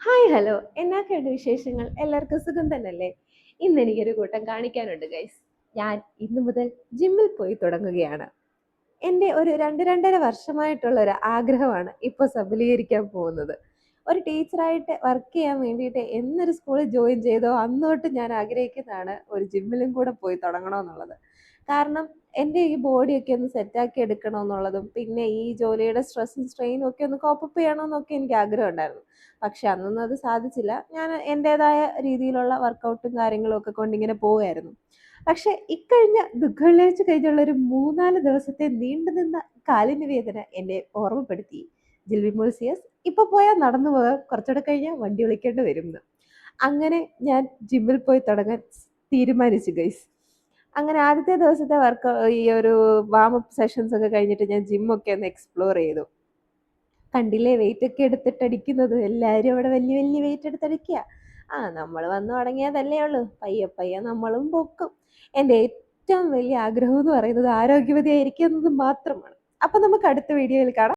Hi hello, എന്നാക്കെയുണ്ട് വിശേഷങ്ങൾ? എല്ലാവർക്കും സുഖം തന്നെയല്ലേ? ഇന്ന് എനിക്കൊരു കൂട്ടം കാണിക്കാനുണ്ട് ഗൈസ്. ഞാൻ ഇന്നു മുതൽ ജിമ്മിൽ പോയി തുടങ്ങുകയാണ്. എൻ്റെ ഒരു 2, 2.5 വർഷമായിട്ടുള്ള ഒരു ആഗ്രഹമാണ് ഇപ്പോൾ സഫലീകരിക്കാൻ പോകുന്നത്. ഒരു ടീച്ചറായിട്ട് വർക്ക് ചെയ്യാൻ വേണ്ടിയിട്ട് എന്നൊരു സ്കൂളിൽ ജോയിൻ ചെയ്തോ അന്ന് തൊട്ട് ഞാൻ ആഗ്രഹിക്കുന്നതാണ് ഒരു ജിമ്മിലും കൂടെ പോയി തുടങ്ങണമെന്നുള്ളത്. കാരണം എൻ്റെ ഈ ബോഡിയൊക്കെ ഒന്ന് സെറ്റാക്കി എടുക്കണമെന്നുള്ളതും പിന്നെ ഈ ജോലിയുടെ സ്ട്രെസ്സും സ്ട്രെയിനും ഒക്കെ ഒന്ന് കോപ്പപ്പ് ചെയ്യണമെന്നൊക്കെ എനിക്ക് ആഗ്രഹം ഉണ്ടായിരുന്നു. പക്ഷെ അന്നൊന്നും അത് സാധിച്ചില്ല. ഞാൻ എൻ്റേതായ രീതിയിലുള്ള വർക്കൗട്ടും കാര്യങ്ങളും ഒക്കെ കൊണ്ടിങ്ങനെ പോവുകയായിരുന്നു. പക്ഷെ ഇക്കഴിഞ്ഞ ദുഃഖവെള്ളിയാഴ്ച കഴിഞ്ഞുള്ള ഒരു 3, 4 ദിവസത്തെ നീണ്ടുനിന്ന കാലിന് വേദന എന്നെ ഓർമ്മപ്പെടുത്തി. ജിൽബി മോൾസിയസ് ഇപ്പൊ പോയാൽ നടന്നു പോകാം, കുറച്ചുകൂടെ കഴിഞ്ഞാൽ വണ്ടി വിളിക്കേണ്ടി വരുമെന്ന്. അങ്ങനെ ഞാൻ ജിമ്മിൽ പോയി തുടങ്ങാൻ തീരുമാനിച്ചു ഗൈസ്. അങ്ങനെ ആദ്യത്തെ ദിവസത്തെ ഈ ഒരു വാമപ്പ് സെഷൻസ് ഒക്കെ കഴിഞ്ഞിട്ട് ഞാൻ ജിമ്മൊക്കെ ഒന്ന് എക്സ്പ്ലോർ ചെയ്തു. കണ്ടില്ലേ വെയിറ്റ് ഒക്കെ എടുത്തിട്ടടിക്കുന്നത്, എല്ലാവരും അവിടെ വലിയ വലിയ വെയിറ്റ് എടുത്തടിക്കുക. നമ്മൾ വന്നു തുടങ്ങിയതല്ലേ ഉള്ളൂ, പയ്യെ പയ്യെ നമ്മളും പൊക്കും. എൻ്റെ ഏറ്റവും വലിയ ആഗ്രഹം എന്ന് പറയുന്നത് ആരോഗ്യവതിയായിരിക്കുക എന്നത് മാത്രമാണ്. അപ്പൊ നമുക്ക് അടുത്ത വീഡിയോയിൽ കാണാം.